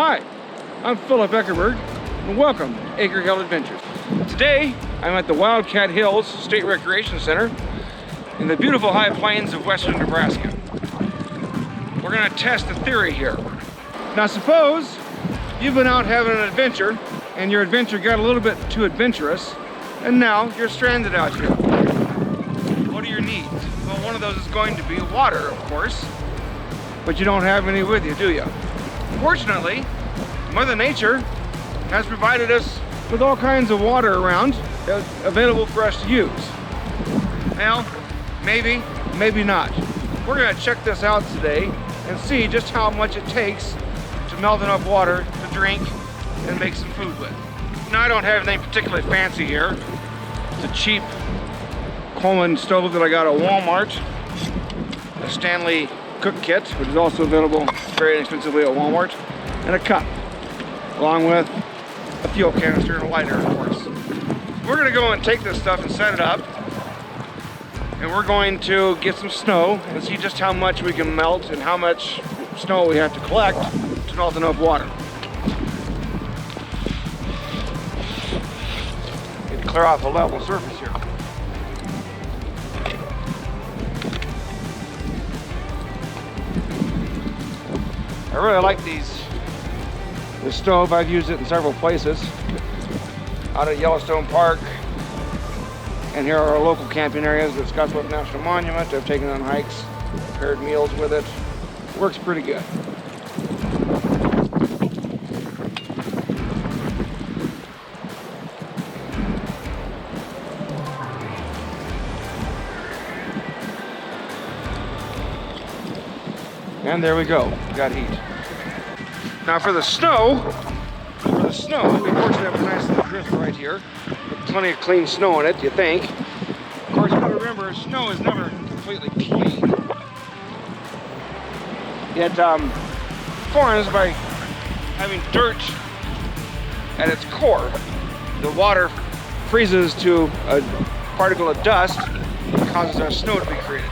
Hi, I'm Philip Eckerberg, and welcome to Acre Hill Adventures. Today, I'm at the Wildcat Hills State Recreation Center in the beautiful high plains of western Nebraska. We're gonna test a theory here. Now suppose you've been out having an adventure, and your adventure got a little bit too adventurous, and now you're stranded out here. What are your needs? Well, one of those is going to be water, of course, but you don't have any with you, do you? Fortunately, Mother Nature has provided us with all kinds of water around that's available for us to use. Well, maybe, maybe not. We're gonna check this out today and see just how much it takes to melt enough water to drink and make some food with. Now, I don't have anything particularly fancy here. It's a cheap Coleman stove that I got at Walmart. A Stanley cook kit, which is also available very inexpensively at Walmart, and a cup, along with a fuel canister and a lighter, of course. We're gonna go and take this stuff and set it up, and we're going to get some snow and see just how much we can melt and how much snow we have to collect to melt enough water. Need to clear off a level surface here. I really like this stove. I've used it in several places. Out at Yellowstone Park, and here are our local camping areas at Scottsbluff National Monument. I've taken on hikes, prepared meals with it. Works pretty good. And there we go, we got heat. Now for the snow, we fortunately have a nice little drift right here with plenty of clean snow in it, you think. Of course, you gotta remember, snow is never completely clean. It forms by having dirt at its core. The water freezes to a particle of dust and causes our snow to be created.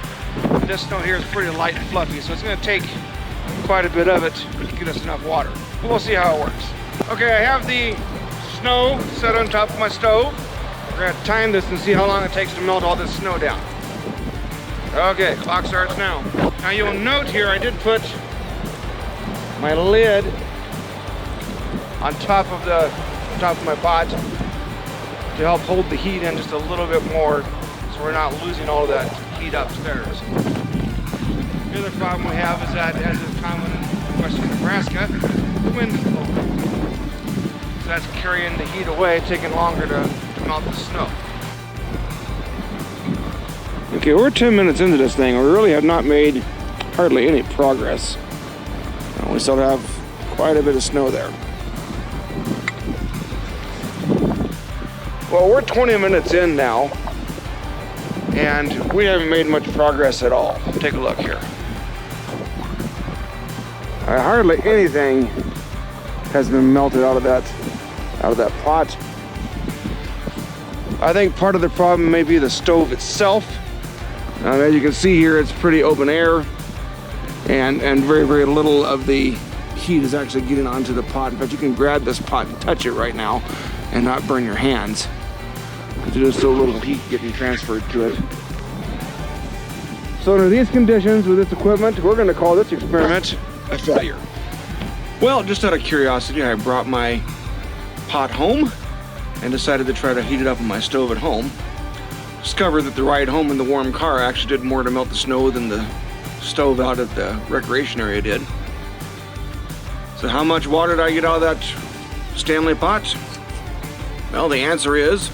This snow here is pretty light and fluffy, so it's going to take quite a bit of it to get us enough water. But we'll see how it works. Okay, I have the snow set on top of my stove. We're going to time this and see how long it takes to melt all this snow down. Okay, clock starts now. Now you'll note here I did put my lid on top of my pot to help hold the heat in just a little bit more, so we're not losing all of that heat upstairs. The other problem we have is that, as is common in western Nebraska, the wind is blowing. So that's carrying the heat away, taking longer to melt the snow. Okay, we're 10 minutes into this thing. We really have not made hardly any progress. We still have quite a bit of snow there. Well, we're 20 minutes in now, and we haven't made much progress at all. Take a look here. Hardly anything has been melted out of that pot. I think part of the problem may be the stove itself. As you can see here, it's pretty open air, and very, very little of the heat is actually getting onto the pot. In fact, you can grab this pot and touch it right now and not burn your hands. There's so little heat getting transferred to it. So under these conditions, with this equipment, we're going to call this experiment a failure. Well, just out of curiosity, I brought my pot home and decided to try to heat it up on my stove at home. Discovered that the ride home in the warm car actually did more to melt the snow than the stove out at the recreation area did. So how much water did I get out of that Stanley pot? Well, the answer is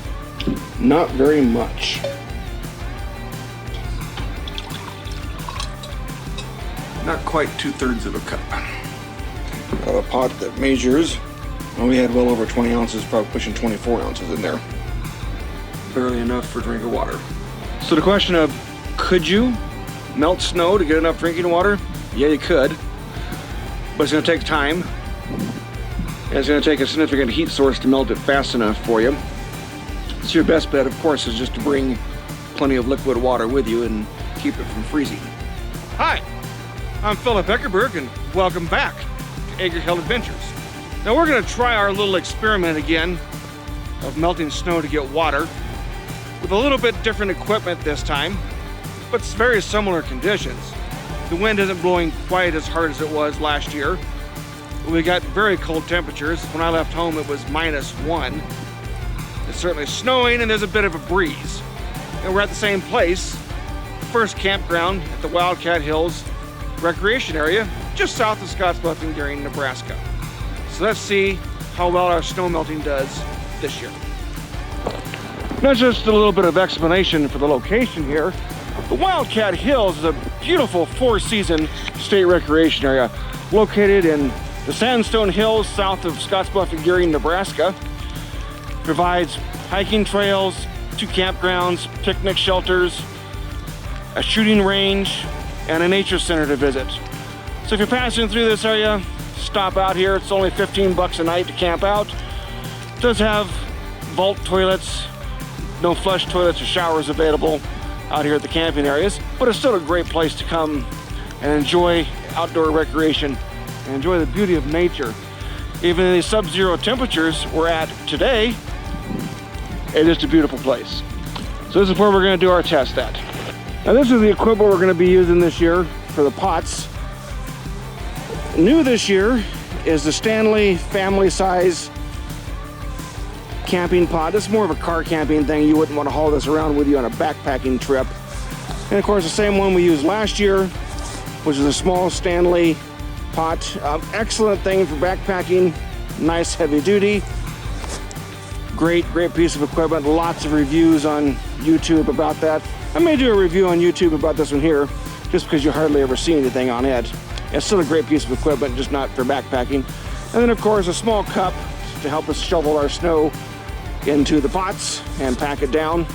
not very much. Not quite 2/3 of a cup. Got a pot that measures, well, we had well over 20 ounces, probably pushing 24 ounces in there. Barely enough for a drink of water. So the question of, could you melt snow to get enough drinking water? Yeah, you could, but it's gonna take time. And it's gonna take a significant heat source to melt it fast enough for you. So your best bet, of course, is just to bring plenty of liquid water with you and keep it from freezing. Hi, I'm Philip Eckerberg, and welcome back to Acre Hill Adventures. Now we're gonna try our little experiment again of melting snow to get water with a little bit different equipment this time, but it's very similar conditions. The wind isn't blowing quite as hard as it was last year. We got very cold temperatures. When I left home, it was -1. It's certainly snowing and there's a bit of a breeze. And we're at the same place, the first campground at the Wildcat Hills recreation area, just south of Scottsbluff in Gary, Nebraska. So let's see how well our snow melting does this year. Now just a little bit of explanation for the location here. The Wildcat Hills is a beautiful four-season state recreation area located in the Sandstone Hills south of Scottsbluff and Gary, Nebraska. Provides hiking trails, 2 campgrounds, picnic shelters, a shooting range, and a nature center to visit. So if you're passing through this area, stop out here. It's only 15 bucks a night to camp out. It does have vault toilets, no flush toilets or showers available out here at the camping areas, but it's still a great place to come and enjoy outdoor recreation and enjoy the beauty of nature. Even in the sub-zero temperatures we're at today, it is a beautiful place. So this is where we're going to do our test at. Now this is the equipment we're going to be using this year for the pots. New this year is the Stanley family size camping pot. This is more of a car camping thing. You wouldn't want to haul this around with you on a backpacking trip. And of course the same one we used last year, which is a small Stanley pot. Excellent thing for backpacking, nice heavy duty. Great piece of equipment. Lots of reviews on YouTube about that. I may do a review on YouTube about this one here, just because you hardly ever see anything on it. It's still a great piece of equipment, just not for backpacking. And then of course a small cup to help us shovel our snow into the pots and pack it down.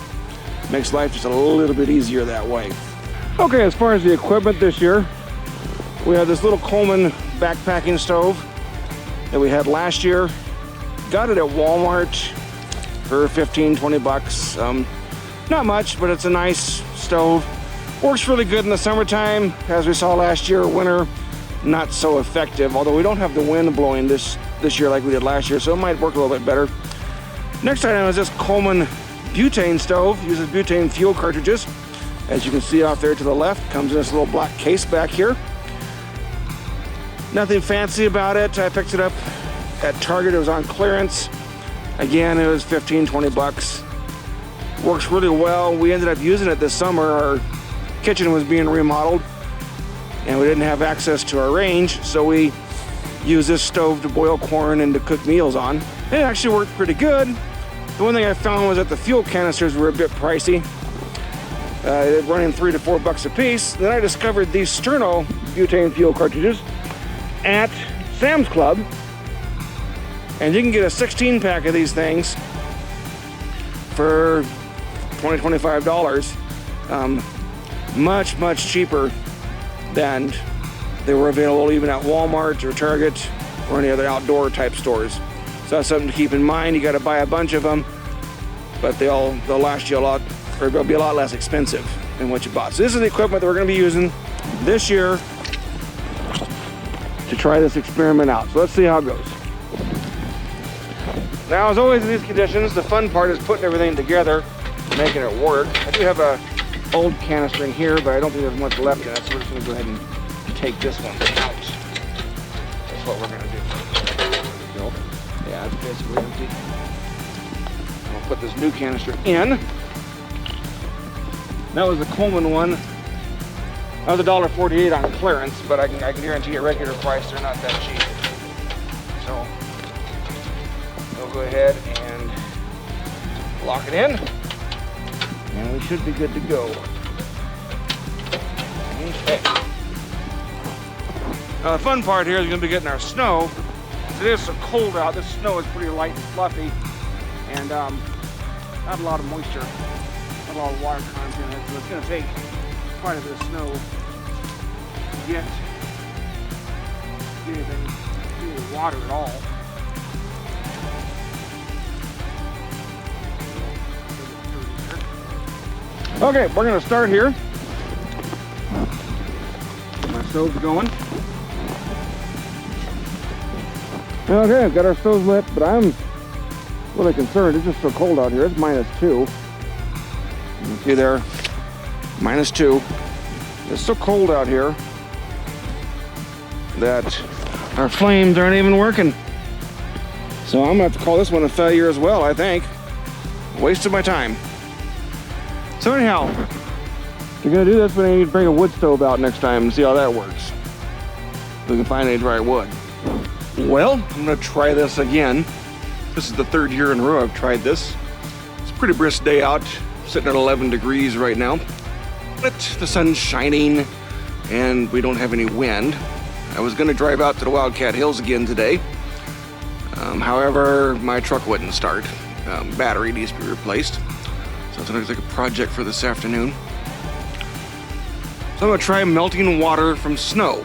Makes life just a little bit easier that way. Okay, as far as the equipment this year, we have this little Coleman backpacking stove that we had last year. Got it at Walmart for 15-20 bucks. Not much, but it's a nice stove. Works really good in the summertime. As we saw last year, winter, not so effective. Although we don't have the wind blowing this year like we did last year, so it might work a little bit better. Next item is this Coleman butane stove. Uses butane fuel cartridges. As you can see out there to the left, comes in this little black case back here. Nothing fancy about it. I picked it up at Target. It was on clearance. Again, it was 15-20 bucks. Works really well. We ended up using it this summer. Our kitchen was being remodeled and we didn't have access to our range, so we used this stove to boil corn and to cook meals on. It actually worked pretty good. The one thing I found was that the fuel canisters were a bit pricey, running 3 to 4 bucks a piece. Then I discovered these Sterno butane fuel cartridges at Sam's Club, and you can get a 16 pack of these things for $20–25. Much cheaper than they were available even at Walmart or Target or any other outdoor type stores. So that's something to keep in mind. You got to buy a bunch of them, but they'll last you a lot, or they'll be a lot less expensive than what you bought. So this is the equipment that we're going to be using this year to try this experiment out. So let's see how it goes. Now, as always in these conditions, the fun part is putting everything together, making it work. I do have a old canister in here, but I don't think there's much left in it, so we're just going to go ahead and take this one out. That's what we're going to do. Nope. Yeah, it's basically empty. I'll put this new canister in. That was the Coleman one. That was $1.48 on clearance, but I can guarantee you regular price, they're not that cheap. So we'll go ahead and lock it in, and we should be good to go. Okay. Now the fun part here is going to be getting our snow. It is so cold out. This snow is pretty light and fluffy, and not a lot of moisture, not a lot of water content in it, so it's going to take quite a bit of snow to get any water at all. Okay, we're going to start here. My stove's going. Okay, I've got our stove lit, but I'm really concerned. It's just so cold out here. It's -2. You can see there, -2. It's so cold out here that our flames aren't even working. So I'm gonna have to call this one a failure as well, I think. Waste of my time. So anyhow, if you're gonna do this, we need to bring a wood stove out next time and see how that works. We can find any dry wood. Well, I'm gonna try this again. This is the 3rd year in a row I've tried this. It's a pretty brisk day out, sitting at 11 degrees right now. But the sun's shining and we don't have any wind. I was gonna drive out to the Wildcat Hills again today. However, my truck wouldn't start. Battery needs to be replaced. So it's looks like a project for this afternoon. So I'm gonna try melting water from snow.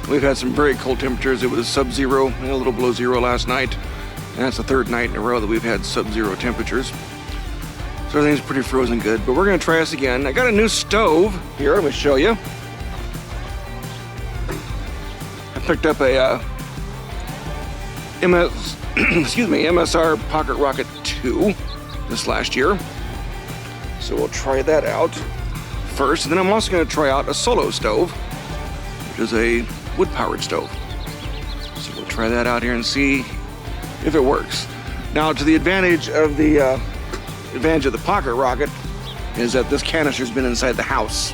We've had some very cold temperatures. It was sub-zero, a little below zero last night. And that's the 3rd night in a row that we've had sub-zero temperatures. So everything's pretty frozen good, but we're gonna try this again. I got a new stove here, let me show you. I picked up a MSR Pocket Rocket 2 this last year. So we'll try that out first. And then I'm also gonna try out a solo stove, which is a wood-powered stove. So we'll try that out here and see if it works. Now, to the advantage of the Pocket Rocket is that this canister's been inside the house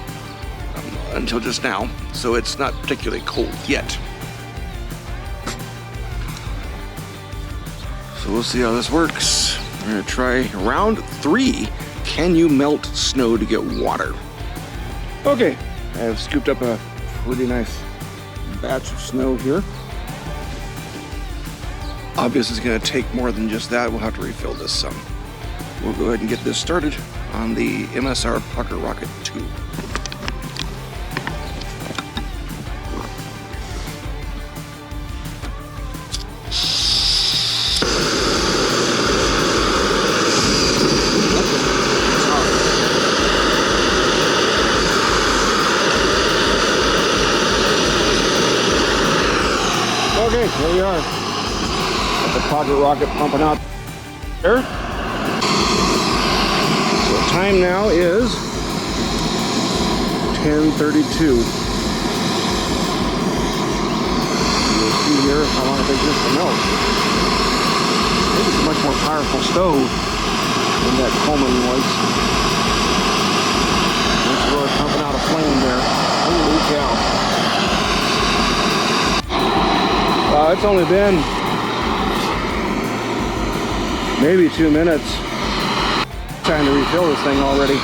until just now, so it's not particularly cold yet. So we'll see how this works. We're gonna try round 3. Can you melt snow to get water? Okay, I have scooped up a pretty nice batch of snow here. Obviously it's gonna take more than just that. We'll have to refill this some. We'll go ahead and get this started on the MSR Pocket Rocket 2. Okay, here we are. Got the Pocket Rocket pumping out there. So the time now is 10:32. You'll see here how long it takes this to melt. This is a much more powerful stove than that Coleman was. It's really pumping out a flame there. Holy cow. It's only been maybe 2 minutes. Time to refill this thing already.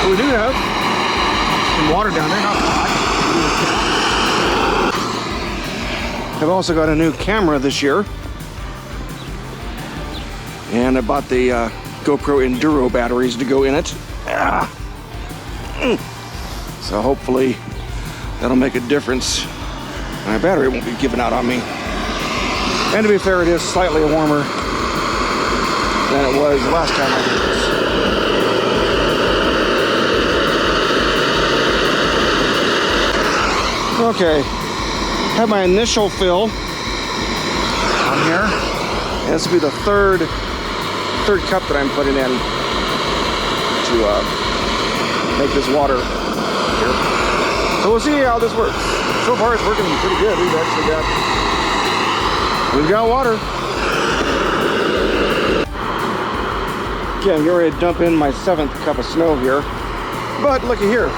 We do have some water down there, not a lot. I've also got a new camera this year. And I bought the GoPro Enduro batteries to go in it. So hopefully that'll make a difference. My battery won't be giving out on me. And to be fair, it is slightly warmer than it was the last time I did this. Okay, have my initial fill on here. And this will be the third cup that I'm putting in to make this water here. So we'll see how this works. So far it's working pretty good. We've got water. Okay, I'm getting ready to dump in my 7th cup of snow here. But looky here.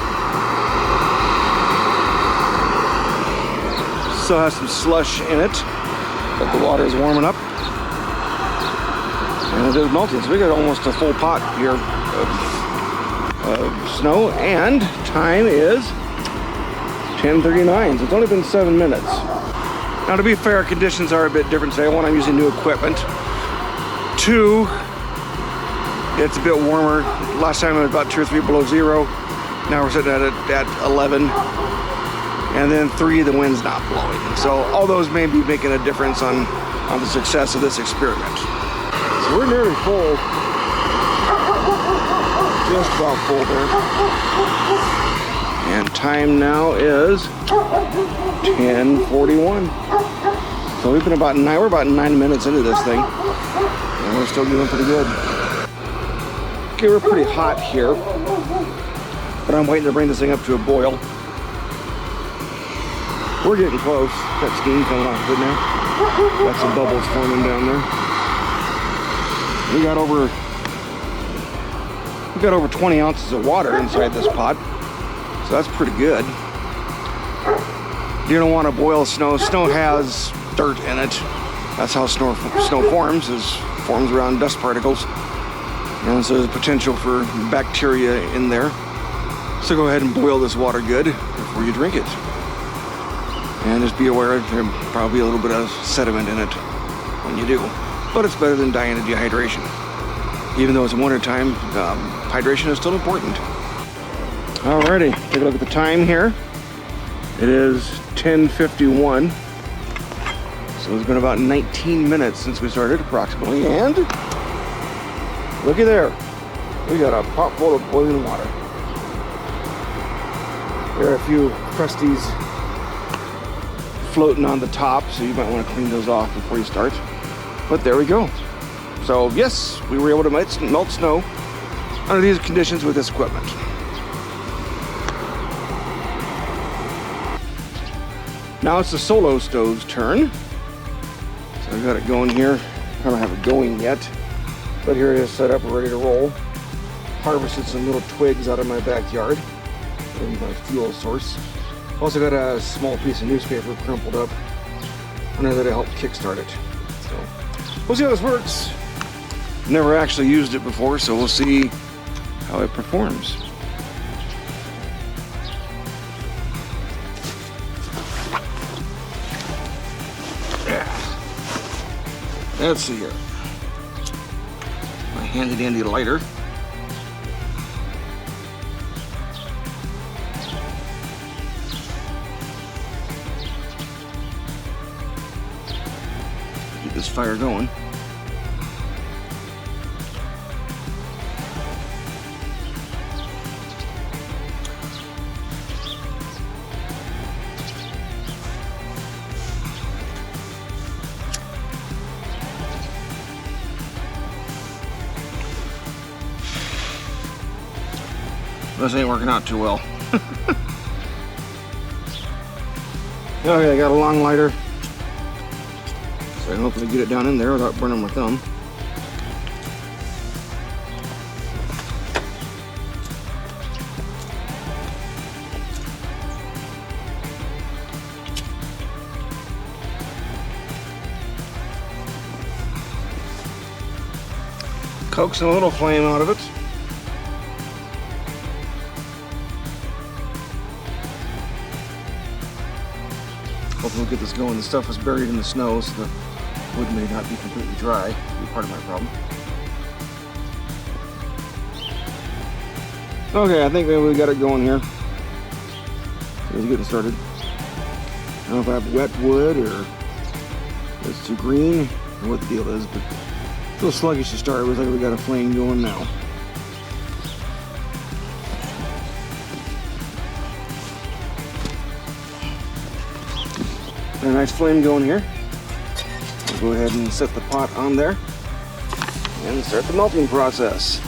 Still has some slush in it, but the water is warming up. And it is melting, so we got almost a full pot here of snow, and time is 10:39, so it's only been 7 minutes. Now, to be fair, conditions are a bit different today. One, I'm using new equipment. 2, it's a bit warmer. Last time it was about 2 or 3 below zero. Now we're sitting at 11. And then 3, the wind's not blowing. So all those may be making a difference on the success of this experiment. So we're nearly full just about full there. And time now is 10:41. So we're about 9 minutes into this thing. And we're still doing pretty good. Okay, we're pretty hot here. But I'm waiting to bring this thing up to a boil. We're getting close. Got steam coming off of it now. Got some bubbles forming down there. We got over 20 ounces of water inside this pot. So that's pretty good. You don't want to boil snow. Snow has dirt in it. That's how snow forms, forms around dust particles. And so there's potential for bacteria in there. So go ahead and boil this water good before you drink it. And just be aware there'll probably be a little bit of sediment in it when you do. But it's better than dying of dehydration. Even though it's winter time, hydration is still important. Alrighty, take a look at the time here. It is 10:51. So it's been about 19 minutes since we started, approximately. And looky there, we got a pot full of boiling water. There are a few crusties floating on the top, so you might want to clean those off before you start. But there we go. So yes, we were able to melt snow under these conditions with this equipment. Now it's the solo stove's turn. So I've got it going here. I don't have it going yet, but here it is set up, ready to roll. Harvested some little twigs out of my backyard. My fuel source. Also got a small piece of newspaper crumpled up under there to help kickstart it. So we'll see how this works. Never actually used it before, so we'll see how it performs. Let's see here. My handy dandy lighter. Get this fire going. This ain't working out too well. Okay, I got a long lighter, so I can hopefully get it down in there without burning my thumb. Coaxing a little flame out of it. Hopefully we'll get this going. The stuff was buried in the snow, so the wood may not be completely dry. That'll be part of my problem. Okay, I think maybe we got it going here. It's getting started. I don't know if I have wet wood or it's too green or what the deal is, but it's a little sluggish to start. It looks like we got a flame going now. Got a nice flame going here. I'll go ahead and set the pot on there and start the melting process.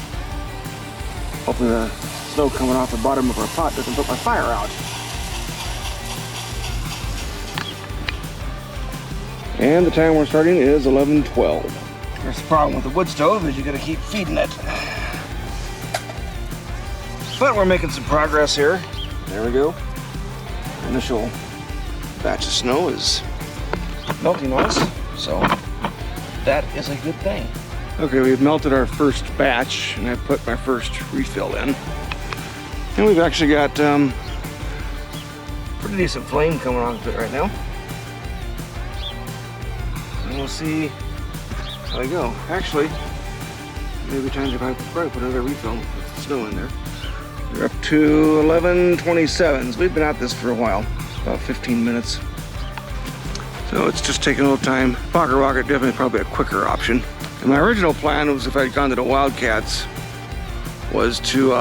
Hopefully the snow coming off the bottom of our pot doesn't put my fire out. And the time we're starting is 11:12. There's the problem with the wood stove is you gotta keep feeding it. But we're making some progress here. There we go. Initial batch of snow is melting on us, so that is a good thing. Okay, we've melted our first batch, and I put my first refill in. And we've actually got pretty decent flame coming off of it right now. And we'll see how they go. Actually, maybe time to probably put another refill with snow in there. We're up to 11:27. So we've been at this for a while. About 15 minutes. So it's just taking a little time. Pocket Rocket definitely probably a quicker option. And my original plan was if I'd gone to the Wildcats was to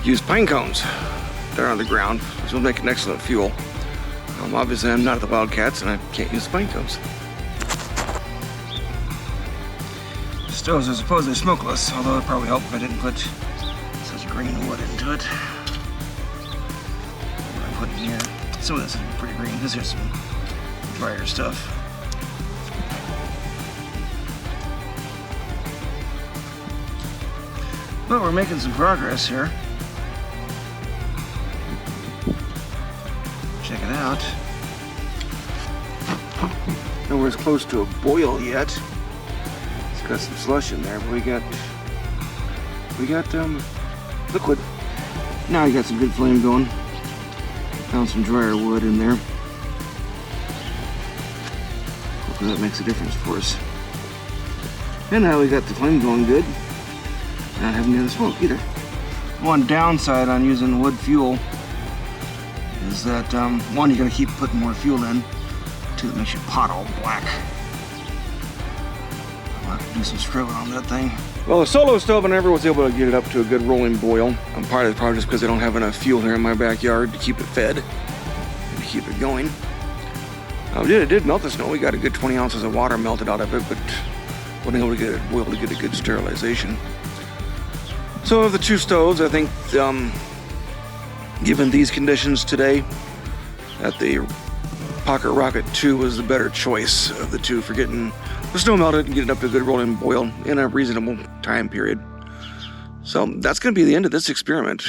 use pine cones that are on the ground, which will make an excellent fuel. Obviously, I'm not at the Wildcats and I can't use the pine cones. Stoves are supposedly smokeless, although it probably helped if I didn't put such green wood into it. What I put in here. Some of this is pretty green. This is some drier stuff. But we're making some progress here. Check it out. Nowhere as close to a boil yet. It's got some slush in there, but we got liquid. Now you got some good flame going. Found some drier wood in there. Hopefully that makes a difference for us. And now we got the flame going good. Not having any smoke either. One downside on using wood fuel is that one, you gotta keep putting more fuel in. Two, it makes your pot all black. I'll have to do some scrubbing on that thing. Well, the solo stove, I never was able to get it up to a good rolling boil. Part of the problem is because I don't have enough fuel here in my backyard to keep it fed and to keep it going. It did melt the snow. We got a good 20 ounces of water melted out of it, but wasn't able to get it boiled to get a good sterilization. So of the two stoves, I think given these conditions today, that the Pocket Rocket 2 was the better choice of the two for getting the snow melted and getting up to a good rolling boil in a reasonable time period. So that's going to be the end of this experiment.